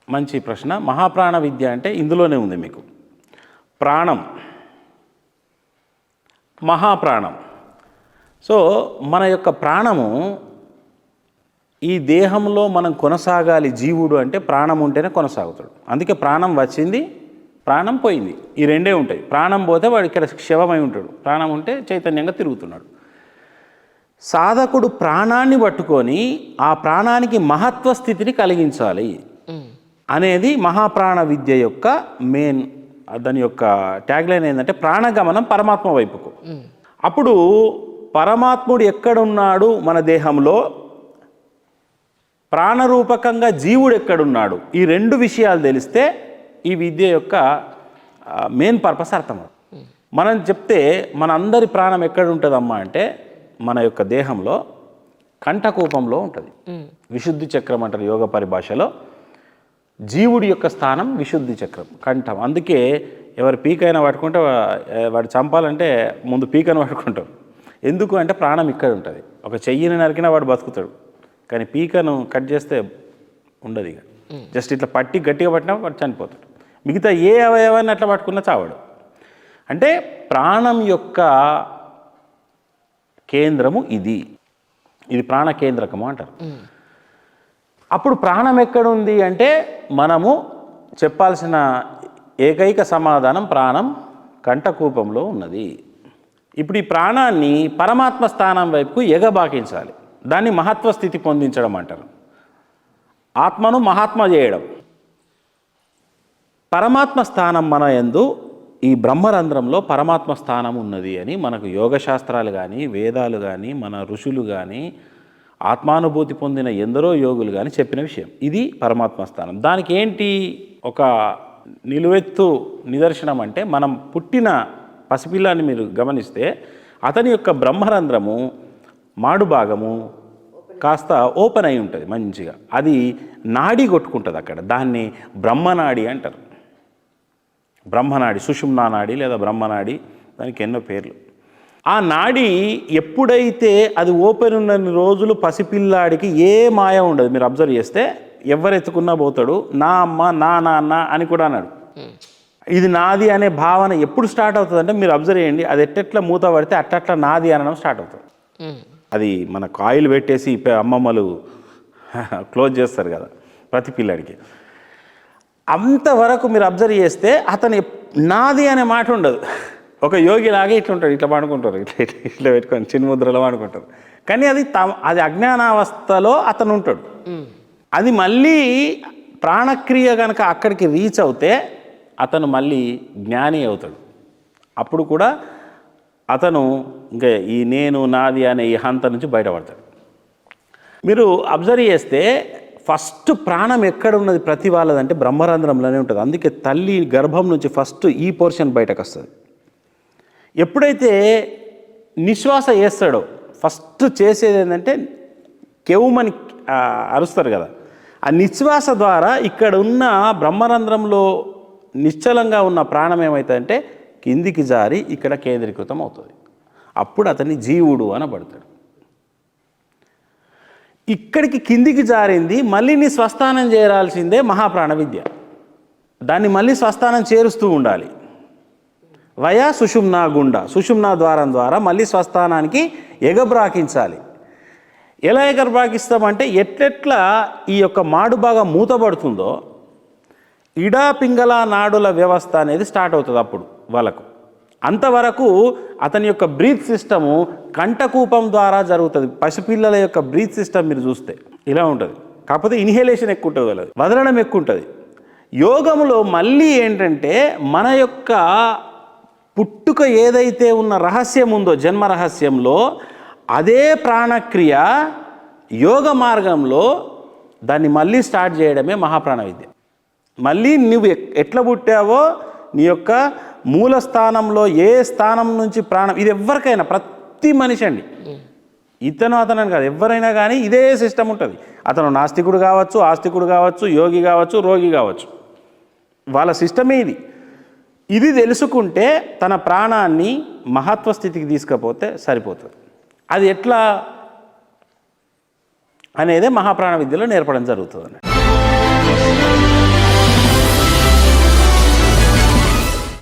మంచి ప్రశ్న. మహాప్రాణ విద్య అంటే ఇందులోనే ఉంది మీకు. ప్రాణం, మహాప్రాణం. సో మన యొక్క ప్రాణము, ఈ దేహంలో మనం కొనసాగాలి. జీవుడు అంటే ప్రాణం ఉంటేనే కొనసాగుతాడు. అందుకే ప్రాణం వచ్చింది, ప్రాణం పోయింది, ఈ రెండే ఉంటాయి. ప్రాణం పోతే వాడు ఇక్కడ శవమై ఉంటాడు, ప్రాణం ఉంటే చైతన్యంగా తిరుగుతున్నాడు. సాధకుడు ప్రాణాన్ని పట్టుకొని ఆ ప్రాణానికి మహత్వ స్థితిని కలిగించాలి అనేది మహాప్రాణ విద్య యొక్క మెయిన్. దాని యొక్క ట్యాగ్లైన్ ఏంటంటే ప్రాణగమనం పరమాత్మ వైపుకు. అప్పుడు పరమాత్ముడు ఎక్కడున్నాడు మన దేహంలో, ప్రాణరూపకంగా జీవుడు ఎక్కడున్నాడు, ఈ రెండు విషయాలు తెలిస్తే ఈ విద్య యొక్క మెయిన్ పర్పస్ అర్థమవుతుంది. మనం చెప్తే మన అందరి ప్రాణం ఎక్కడ ఉంటుందమ్మా అంటే మన యొక్క దేహంలో కంఠకూపంలో ఉంటుంది. విశుద్ధి చక్రం అంటారు యోగ పరిభాషలో. జీవుడి యొక్క స్థానం విశుద్ధి చక్రం, కంఠం. అందుకే ఎవరు పీకైనా పట్టుకుంటే వాడు చంపాలంటే ముందు పీకను పట్టుకుంటాం. ఎందుకు అంటే ప్రాణం ఇక్కడ ఉంటుంది. ఒక చెయ్యిని నరికినా వాడు బతుకుతాడు, కానీ పీకను కట్ చేస్తే ఉండదు. ఇక జస్ట్ ఇట్లా పట్టి గట్టిగా పట్టినా వాడు చనిపోతాడు. మిగతా ఏ అవయవాన్ని అట్లా పట్టుకున్నా చావాడు. అంటే ప్రాణం యొక్క కేంద్రము ఇది ప్రాణ కేంద్రకము అంటారు. అప్పుడు ప్రాణం ఎక్కడుంది అంటే మనము చెప్పాల్సిన ఏకైక సమాధానం ప్రాణం కంఠకూపంలో ఉన్నది. ఇప్పుడు ఈ ప్రాణాన్ని పరమాత్మ స్థానం వైపుకు ఎగబాకించాలి. దాన్ని మహత్వ స్థితి పొందించడం అంటారు. ఆత్మను మహాత్మ చేయడం. పరమాత్మ స్థానం మన యందు ఈ బ్రహ్మరంధ్రంలో పరమాత్మ స్థానం ఉన్నది అని మనకు యోగశాస్త్రాలు కానీ, వేదాలు కానీ, మన ఋషులు కానీ, ఆత్మానుభూతి పొందిన ఎందరో యోగులు కానీ చెప్పిన విషయం. ఇది పరమాత్మ స్థానం. దానికి ఏంటి ఒక నిలువెత్తు నిదర్శనం అంటే, మనం పుట్టిన పసిపిల్లాన్ని మీరు గమనిస్తే అతని యొక్క బ్రహ్మరంధ్రము మాడు భాగము కాస్త ఓపెన్ అయి ఉంటుంది మంచిగా. అది నాడి కొట్టుకుంటుంది అక్కడ. దాన్ని బ్రహ్మనాడి అంటారు. బ్రహ్మనాడి, సుషుమ్నా నాడి లేదా బ్రహ్మనాడి, దానికి ఎన్నో పేర్లు. ఆ నాడి ఎప్పుడైతే అది ఓపెన్ ఉన్న రోజులు పసిపిల్లాడికి ఏ మాయ ఉండదు. మీరు అబ్జర్వ్ చేస్తే ఎవరు ఎత్తుకున్నా పోతాడు. నా అమ్మ, నా నాన్న అని కూడా అన్నాడు. ఇది నాది అనే భావన ఎప్పుడు స్టార్ట్ అవుతుంది అంటే మీరు అబ్జర్వ్ చేయండి. అది ఎట్టెట్లా మూత పడితే అట్టట్లా నాది అనడం స్టార్ట్ అవుతుంది. అది మనకు ఆయిల్ పెట్టేసి అమ్మమ్మలు క్లోజ్ చేస్తారు కదా ప్రతి పిల్లాడికి. అంతవరకు మీరు అబ్జర్వ్ చేస్తే అతను నాది అనే మాట ఉండదు. ఒక యోగిలాగే ఇట్లా ఉంటాడు, ఇట్లా పండుకుంటారు, ఇట్లా ఇట్లా పెట్టుకొని చిన్న ముద్రలో పండుకుంటారు. కానీ అది అజ్ఞానావస్థలో అతను ఉంటాడు. అది మళ్ళీ ప్రాణక్రియ కనుక అక్కడికి రీచ్ అవుతే అతను మళ్ళీ జ్ఞాని అవుతాడు. అప్పుడు కూడా అతను ఇంకా ఈ నేను నాది అనే ఈ హంత నుంచి బయటపడతాడు. మీరు అబ్జర్వ్ చేస్తే ఫస్ట్ ప్రాణం ఎక్కడ ఉన్నది ప్రతి వాళ్ళదంటే బ్రహ్మరంధ్రంలోనే ఉంటుంది. అందుకే తల్లి గర్భం నుంచి ఫస్ట్ ఈ పోర్షన్ బయటకు వస్తుంది. ఎప్పుడైతే నిశ్వాస వేస్తాడో ఫస్ట్ చేసేది ఏంటంటే కెవ్వుమని అరుస్తారు కదా, ఆ నిశ్వాస ద్వారా ఇక్కడ ఉన్న బ్రహ్మరంధ్రంలో నిశ్చలంగా ఉన్న ప్రాణం ఏమవుతుందంటే కిందికి జారి ఇక్కడ కేంద్రీకృతం అవుతుంది. అప్పుడు అతన్ని జీవుడు అనబడతాడు. ఇక్కడికి కిందికి జారింది మళ్ళీ నీ స్వస్థానం చేరాల్సిందే మహాప్రాణ విద్య. దాన్ని మళ్ళీ స్వస్థానం చేరుస్తూ ఉండాలి. వయా సుషుమ్నా గుండా, సుషుమ్నా ద్వారం ద్వారా మళ్ళీ స్వస్థానానికి ఎగబ్రాకించాలి. ఎలా ఎగబ్రాకిస్తామంటే ఎట్లెట్లా ఈ యొక్క మాడు బాగా మూతపడుతుందో ఇడా పింగళ నాడుల వ్యవస్థ అనేది స్టార్ట్ అవుతుంది అప్పుడు వాళ్ళకు. అంతవరకు అతని యొక్క బ్రీత్ సిస్టము కంఠకూపం ద్వారా జరుగుతుంది. పసిపిల్లల యొక్క బ్రీత్ సిస్టమ్ మీరు చూస్తే ఇలా ఉంటుంది. కాకపోతే ఇన్హేలేషన్ ఎక్కువ ఉంటుంది, వాళ్ళది వదలడం ఎక్కువ ఉంటుంది. యోగంలో మళ్ళీ ఏంటంటే మన యొక్క పుట్టుక ఏదైతే ఉన్న రహస్యం ఉందో జన్మ రహస్యంలో అదే ప్రాణక్రియ యోగ మార్గంలో దాన్ని మళ్ళీ స్టార్ట్ చేయడమే మహాప్రాణ విద్య. మళ్ళీ నువ్వు ఎట్లా పుట్టావో నీ యొక్క మూల స్థానంలో ఏ స్థానం నుంచి ప్రాణం, ఇది ఎవరికైనా ప్రతి మనిషి అండి, అతనని కాదు, ఎవరైనా కానీ ఇదే సిస్టమ్ ఉంటుంది. అతను నాస్తికుడు కావచ్చు, ఆస్తికుడు కావచ్చు, యోగి కావచ్చు, రోగి కావచ్చు, వాళ్ళ సిస్టమే ఇది. ఇది తెలుసుకుంటే తన ప్రాణాన్ని మహత్వ స్థితికి తీసుకపోతే సరిపోతుంది. అది ఎట్లా అనేదే మహాప్రాణ విద్యలో నేర్పడం జరుగుతుంది.